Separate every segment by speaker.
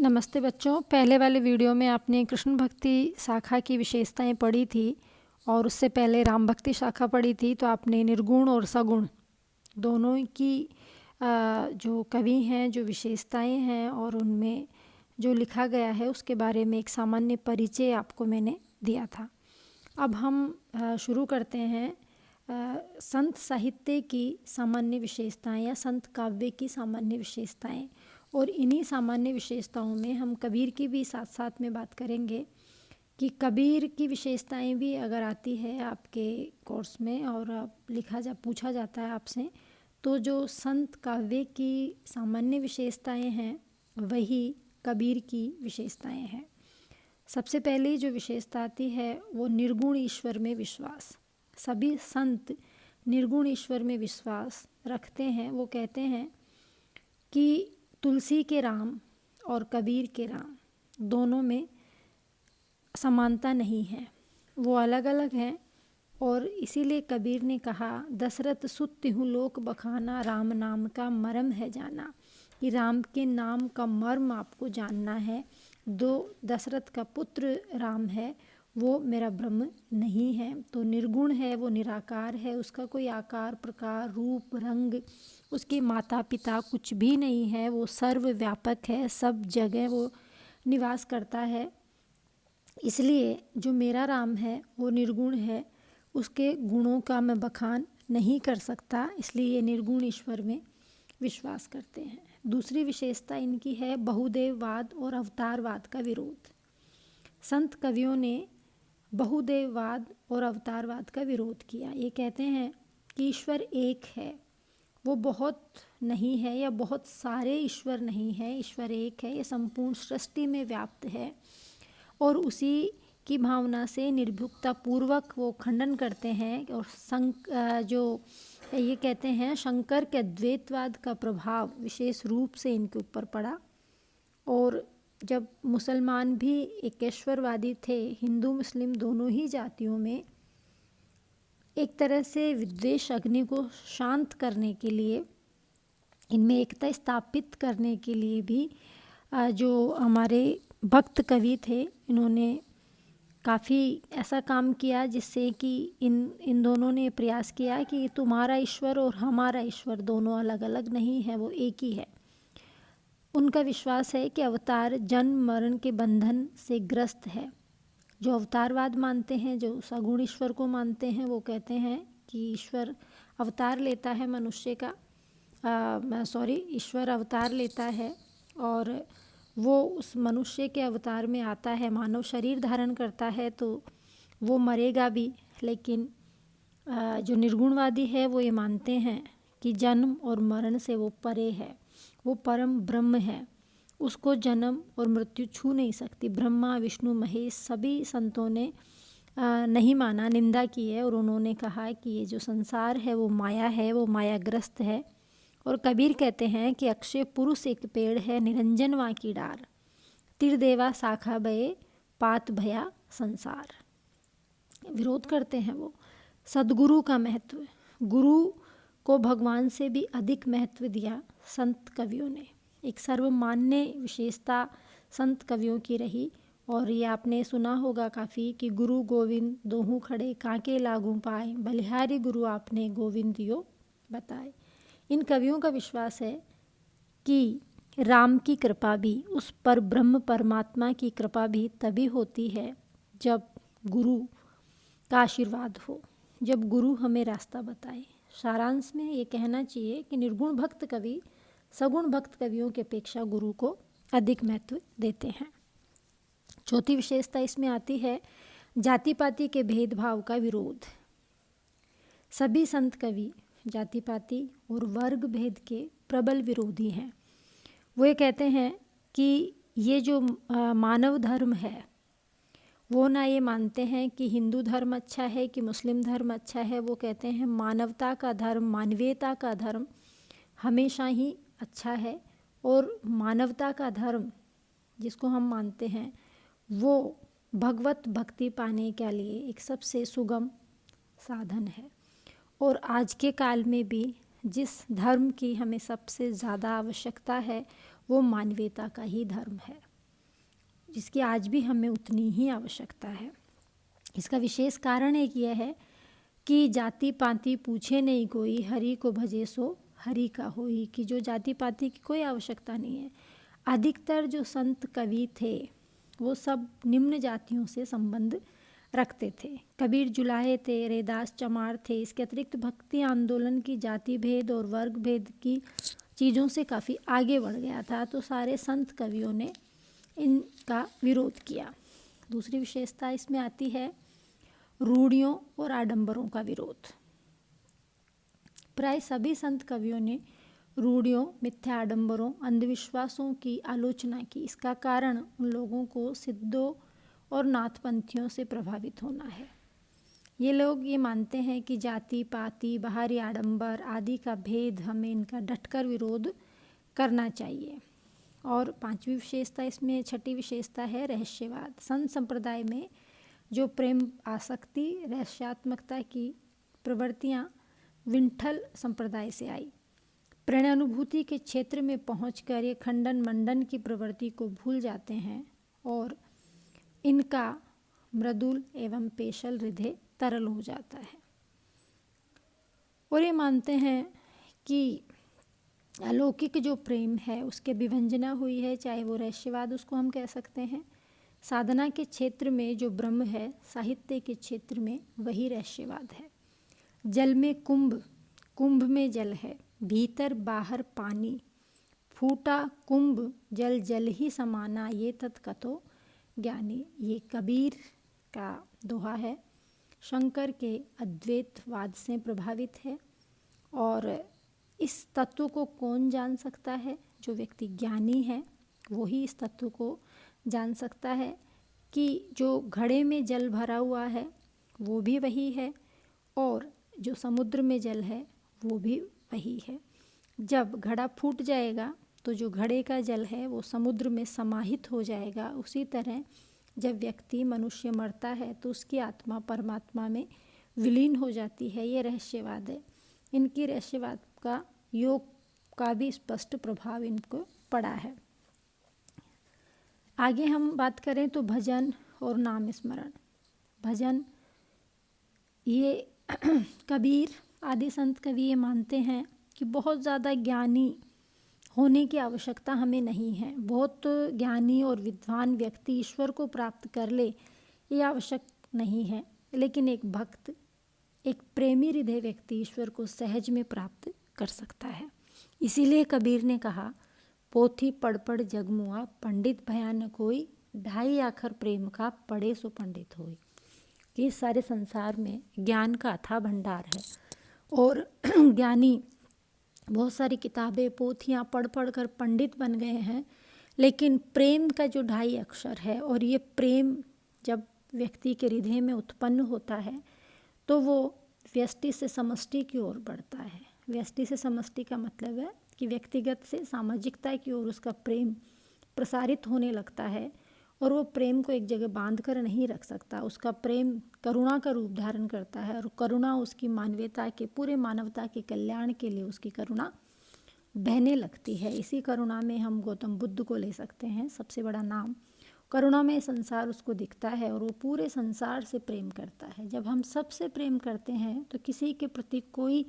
Speaker 1: नमस्ते बच्चों। पहले वाले वीडियो में आपने कृष्ण भक्ति शाखा की विशेषताएं पढ़ी थी और उससे पहले राम भक्ति शाखा पढ़ी थी। तो आपने निर्गुण और सगुण दोनों की जो कवि हैं, जो विशेषताएं हैं और उनमें जो लिखा गया है उसके बारे में एक सामान्य परिचय आपको मैंने दिया था। अब हम शुरू करते हैं संत साहित्य की सामान्य विशेषताएं या संत काव्य की सामान्य विशेषताएं। और इन्हीं सामान्य विशेषताओं में हम कबीर की भी साथ साथ में बात करेंगे कि कबीर की विशेषताएं भी अगर आती है आपके कोर्स में और पूछा जाता है आपसे, तो जो संत काव्य की सामान्य विशेषताएं हैं वही कबीर की विशेषताएं हैं। सबसे पहली जो विशेषता आती है वो निर्गुण ईश्वर में विश्वास। सभी संत निर्गुण ईश्वर में विश्वास रखते हैं। वो कहते हैं कि तुलसी के राम और कबीर के राम दोनों में समानता नहीं है, वो अलग अलग हैं। और इसीलिए कबीर ने कहा, दशरथ सुत तिहु लोक बखाना, राम नाम का मर्म है जाना। कि राम के नाम का मर्म आपको जानना है। दशरथ का पुत्र राम है, वो मेरा ब्रह्म नहीं है। तो निर्गुण है, वो निराकार है, उसका कोई आकार प्रकार रूप रंग, उसके माता पिता कुछ भी नहीं है। वो सर्वव्यापक है, सब जगह वो निवास करता है। इसलिए जो मेरा राम है वो निर्गुण है, उसके गुणों का मैं बखान नहीं कर सकता। इसलिए ये निर्गुण ईश्वर में विश्वास करते हैं। दूसरी विशेषता इनकी है बहुदेववाद और अवतारवाद का विरोध। संत कवियों ने बहुदेववाद और अवतारवाद का विरोध किया। ये कहते हैं कि ईश्वर एक है, वो बहुत नहीं है या बहुत सारे ईश्वर नहीं है। ईश्वर एक है, ये संपूर्ण सृष्टि में व्याप्त है। और उसी की भावना से निर्भुकता पूर्वक वो खंडन करते हैं। और जो ये कहते हैं शंकर के द्वैतवाद का प्रभाव विशेष रूप से इनके ऊपर पड़ा। और जब मुसलमान भी एकेश्वरवादी थे, हिंदू मुस्लिम दोनों ही जातियों में एक तरह से विद्वेष अग्नि को शांत करने के लिए, इनमें एकता स्थापित करने के लिए भी जो हमारे भक्त कवि थे, इन्होंने काफ़ी ऐसा काम किया जिससे कि इन दोनों ने प्रयास किया कि तुम्हारा ईश्वर और हमारा ईश्वर दोनों अलग अलग नहीं है, वो एक ही है। उनका विश्वास है कि अवतार जन्म मरण के बंधन से ग्रस्त है। जो अवतारवाद मानते हैं, जो सगुण ईश्वर को मानते हैं, वो कहते हैं कि ईश्वर अवतार लेता है मनुष्य का, ईश्वर अवतार लेता है और वो उस मनुष्य के अवतार में आता है, मानव शरीर धारण करता है, तो वो मरेगा भी। लेकिन जो निर्गुणवादी है वो ये मानते हैं कि जन्म और मरण से वो परे है, वो परम ब्रह्म है, उसको जन्म और मृत्यु छू नहीं सकती। ब्रह्मा विष्णु महेश सभी संतों ने नहीं माना, निंदा की है। और उन्होंने कहा कि ये जो संसार है वो माया है, वो मायाग्रस्त है। और कबीर कहते हैं कि अक्षय पुरुष एक पेड़ है, निरंजन वहाँ की डार, तिरदेवा शाखा बये, पात भया संसार। विरोध करते हैं वो सदगुरु का महत्व। गुरु को भगवान से भी अधिक महत्व दिया संत कवियों ने। एक सर्वमान्य विशेषता संत कवियों की रही। और ये आपने सुना होगा काफ़ी कि गुरु गोविंद दोहू खड़े, काके लागू पाए, बलिहारी गुरु आपने गोविंद दियो बताए। इन कवियों का विश्वास है कि राम की कृपा भी, उस पर ब्रह्म परमात्मा की कृपा भी तभी होती है जब गुरु का आशीर्वाद हो, जब गुरु हमें रास्ता बताए। सारांश में ये कहना चाहिए कि निर्गुण भक्त कवि सगुण भक्त कवियों की अपेक्षा गुरु को अधिक महत्व देते हैं। चौथी विशेषता इसमें आती है जाति पाति के भेदभाव का विरोध। सभी संत कवि जाति पाति और वर्ग भेद के प्रबल विरोधी हैं। वो ये कहते हैं कि ये जो मानव धर्म है, वो ना ये मानते हैं कि हिंदू धर्म अच्छा है कि मुस्लिम धर्म अच्छा है। वो कहते हैं मानवता का धर्म, मानवीयता का धर्म हमेशा ही अच्छा है। और मानवता का धर्म जिसको हम मानते हैं वो भगवत भक्ति पाने के लिए एक सबसे सुगम साधन है। और आज के काल में भी जिस धर्म की हमें सबसे ज़्यादा आवश्यकता है वो मानवीयता का ही धर्म है। जिसकी आज भी हमें उतनी ही आवश्यकता है। इसका विशेष कारण एक यह है कि जाति पाति पूछे नहीं कोई, हरि को भजे सो हरि का होई, कि जो जाति पाति की कोई आवश्यकता नहीं है। अधिकतर जो संत कवि थे वो सब निम्न जातियों से संबंध रखते थे। कबीर जुलाहे थे, रैदास चमार थे। इसके अतिरिक्त भक्ति आंदोलन की जाति भेद और वर्ग भेद की चीज़ों से काफ़ी आगे बढ़ गया था, तो सारे संत कवियों ने इनका विरोध किया। दूसरी विशेषता इसमें आती है रूढ़ियों और आडंबरों का विरोध। प्राय सभी संत कवियों ने रूढ़ियों, मिथ्या आडंबरों, अंधविश्वासों की आलोचना की। इसका कारण उन लोगों को सिद्धों और नाथपंथियों से प्रभावित होना है। ये लोग ये मानते हैं कि जाति पाति, बाहरी आडंबर आदि का भेद, हमें इनका डटकर विरोध करना चाहिए। और पांचवी विशेषता इसमें, छठी विशेषता है रहस्यवाद। संत संप्रदाय में जो प्रेम, आसक्ति, रहस्यात्मकता की प्रवृत्तियाँ विंठल संप्रदाय से आई। प्रणयानुभूति के क्षेत्र में पहुंचकर ये खंडन मंडन की प्रवृत्ति को भूल जाते हैं और इनका मृदुल एवं पेशल हृदय तरल हो जाता है। और ये मानते हैं कि अलौकिक जो प्रेम है उसके विभंजना हुई है, चाहे वो रहस्यवाद उसको हम कह सकते हैं। साधना के क्षेत्र में जो ब्रह्म है, साहित्य के क्षेत्र में वही रहस्यवाद है। जल में कुंभ, कुंभ में जल है, भीतर बाहर पानी, फूटा कुंभ जल जल ही समाना, ये तत्कथो ज्ञानी। ये कबीर का दोहा है, शंकर के अद्वैतवाद से प्रभावित है। और इस तत्व को कौन जान सकता है? जो व्यक्ति ज्ञानी है वो ही इस तत्व को जान सकता है कि जो घड़े में जल भरा हुआ है वो भी वही है और जो समुद्र में जल है वो भी वही है। जब घड़ा फूट जाएगा तो जो घड़े का जल है वो समुद्र में समाहित हो जाएगा। उसी तरह जब व्यक्ति, मनुष्य मरता है तो उसकी आत्मा परमात्मा में विलीन हो जाती है। ये रहस्यवाद है। इनकी रहस्यवाद का योग का भी स्पष्ट प्रभाव इनको पड़ा है। आगे हम बात करें तो भजन और नाम स्मरण। भजन, ये कबीर आदि संत कवि ये मानते हैं कि बहुत ज़्यादा ज्ञानी होने की आवश्यकता हमें नहीं है। बहुत ज्ञानी और विद्वान व्यक्ति ईश्वर को प्राप्त कर ले ये आवश्यक नहीं है, लेकिन एक भक्त, एक प्रेमी हृदय व्यक्ति ईश्वर को सहज में प्राप्त कर सकता है। इसीलिए कबीर ने कहा, पोथी पढ़ पढ़ जगमुआ, पंडित भयानक होई, ढाई आखर प्रेम का पढ़े सो पंडित होई। कि इस सारे संसार में ज्ञान का अथाह भंडार है और ज्ञानी बहुत सारी किताबें, पोथियाँ पढ़ पढ़ कर पंडित बन गए हैं, लेकिन प्रेम का जो ढाई अक्षर है, और ये प्रेम जब व्यक्ति के हृदय में उत्पन्न होता है तो वो व्यष्टि से समष्टि की ओर बढ़ता है। व्यष्टि से समष्टि का मतलब है कि व्यक्तिगत से सामाजिकता की ओर उसका प्रेम प्रसारित होने लगता है और वो प्रेम को एक जगह बांध कर नहीं रख सकता। उसका प्रेम करुणा का रूप धारण करता है और करुणा उसकी मानवीयता के, पूरे मानवता के कल्याण के लिए उसकी करुणा बहने लगती है। इसी करुणा में हम गौतम बुद्ध को ले सकते हैं, सबसे बड़ा नाम। करुणा में संसार उसको दिखता है और वो पूरे संसार से प्रेम करता है। जब हम सबसे प्रेम करते हैं तो किसी के प्रति कोई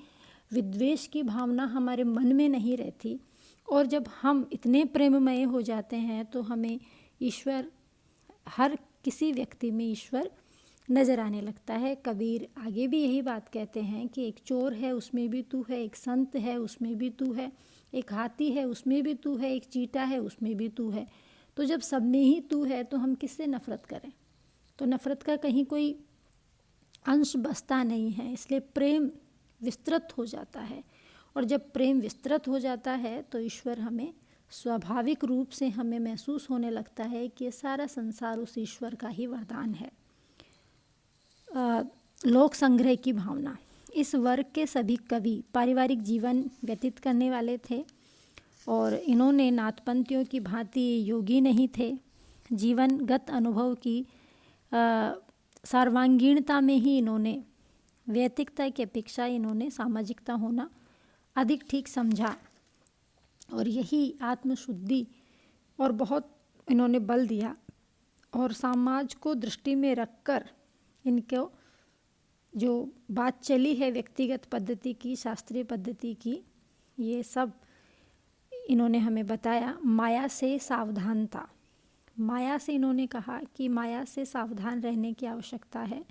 Speaker 1: विद्वेष की भावना हमारे मन में नहीं रहती, और जब हम इतने प्रेममय हो जाते हैं तो हमें ईश्वर, हर किसी व्यक्ति में ईश्वर नज़र आने लगता है। कबीर आगे भी यही बात कहते हैं कि एक चोर है उसमें भी तू है, एक संत है उसमें भी तू है, एक हाथी है उसमें भी तू है, एक चींटा है उसमें भी तू है। तो जब सब में ही तू है तो हम किससे नफरत करें? तो नफरत का कहीं कोई अंश बसता नहीं है। इसलिए प्रेम विस्तृत हो जाता है, और जब प्रेम विस्तृत हो जाता है तो ईश्वर हमें स्वाभाविक रूप से हमें महसूस होने लगता है कि ये सारा संसार उस ईश्वर का ही वरदान है। लोक संग्रह की भावना। इस वर्ग के सभी कवि पारिवारिक जीवन व्यतीत करने वाले थे और इन्होंने नाथपंथियों की भांति योगी नहीं थे। जीवनगत अनुभव की सर्वांगीणता में ही इन्होंने, वैयक्तिकता की अपेक्षा इन्होंने सामाजिकता होना अधिक ठीक समझा, और यही आत्मशुद्धि और बहुत इन्होंने बल दिया और समाज को दृष्टि में रखकर इनको जो बात चली है व्यक्तिगत पद्धति की, शास्त्रीय पद्धति की, ये सब इन्होंने हमें बताया। माया से सावधानता, माया से इन्होंने कहा कि माया से सावधान रहने की आवश्यकता है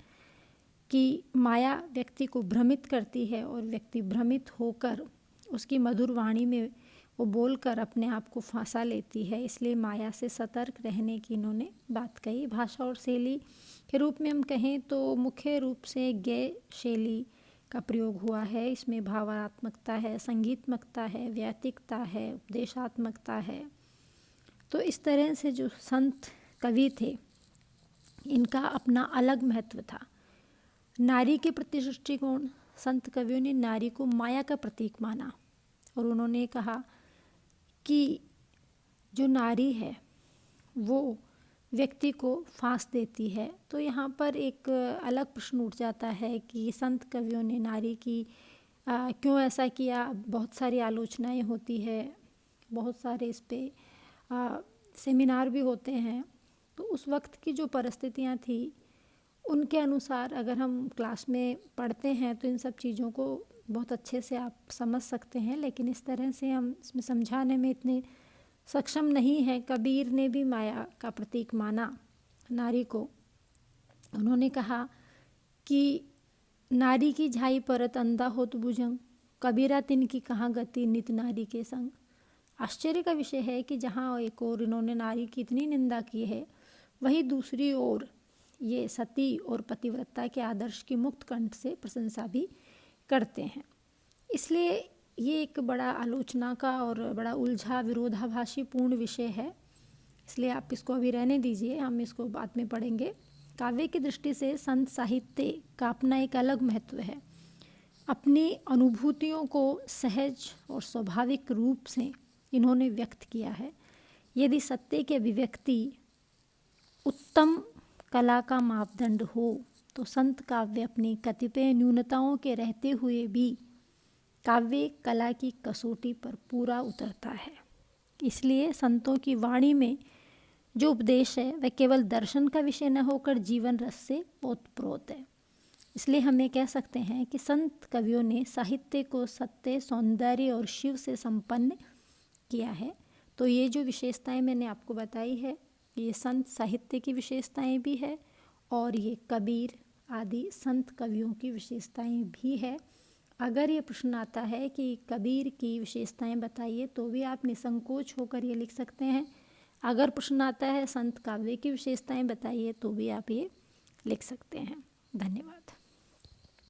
Speaker 1: कि माया व्यक्ति को भ्रमित करती है और व्यक्ति भ्रमित होकर उसकी मधुर वाणी में वो बोलकर अपने आप को फंसा लेती है। इसलिए माया से सतर्क रहने की इन्होंने बात कही। भाषा और शैली के रूप में हम कहें तो मुख्य रूप से गेय शैली का प्रयोग हुआ है। इसमें भावात्मकता है, संगीतमकता है, व्यतिकता है, उपदेशात्मकता है। तो इस तरह से जो संत कवि थे इनका अपना अलग महत्व था। नारी के प्रति दृष्टिकोण, संत कवियों ने नारी को माया का प्रतीक माना और उन्होंने कहा कि जो नारी है वो व्यक्ति को फांस देती है। तो यहाँ पर एक अलग प्रश्न उठ जाता है कि संत कवियों ने नारी की क्यों ऐसा किया। बहुत सारी आलोचनाएं होती है, बहुत सारे इस पे सेमिनार भी होते हैं। तो उस वक्त की जो परिस्थितियाँ थी उनके अनुसार अगर हम क्लास में पढ़ते हैं तो इन सब चीज़ों को बहुत अच्छे से आप समझ सकते हैं, लेकिन इस तरह से हम इसमें समझाने में इतने सक्षम नहीं है। कबीर ने भी माया का प्रतीक माना नारी को। उन्होंने कहा कि नारी की झाई परत अंधा होत भुजंग, कबीरा तिनकी कहाँ गति नित नारी के संग। आश्चर्य का विषय है कि जहाँ एक ओर इन्होंने नारी की इतनी निंदा की है, वहीं दूसरी ओर ये सती और पतिव्रता के आदर्श की मुक्त कंठ से प्रशंसा भी करते हैं। इसलिए ये एक बड़ा आलोचना का और बड़ा उलझा विरोधाभासी पूर्ण विषय है, इसलिए आप इसको अभी रहने दीजिए, हम इसको बाद में पढ़ेंगे। काव्य की दृष्टि से संत साहित्य का अपना एक अलग महत्व है। अपनी अनुभूतियों को सहज और स्वाभाविक रूप से इन्होंने व्यक्त किया है। यदि सत्य की अभिव्यक्ति उत्तम कला का मापदंड हो तो संत काव्य अपनी कतिपय न्यूनताओं के रहते हुए भी काव्य कला की कसौटी पर पूरा उतरता है। इसलिए संतों की वाणी में जो उपदेश है वह केवल दर्शन का विषय न होकर जीवन रस से ओतप्रोत है। इसलिए हमें कह सकते हैं कि संत कवियों ने साहित्य को सत्य, सौंदर्य और शिव से संपन्न किया है। तो ये जो विशेषताएं मैंने आपको बताई है ये संत साहित्य की विशेषताएं भी है और ये कबीर आदि संत कवियों की विशेषताएं भी है। अगर ये प्रश्न आता है कि कबीर की विशेषताएं बताइए तो भी आप निसंकोच होकर ये लिख सकते हैं। अगर प्रश्न आता है संत काव्य की विशेषताएं बताइए तो भी आप ये लिख सकते हैं। धन्यवाद।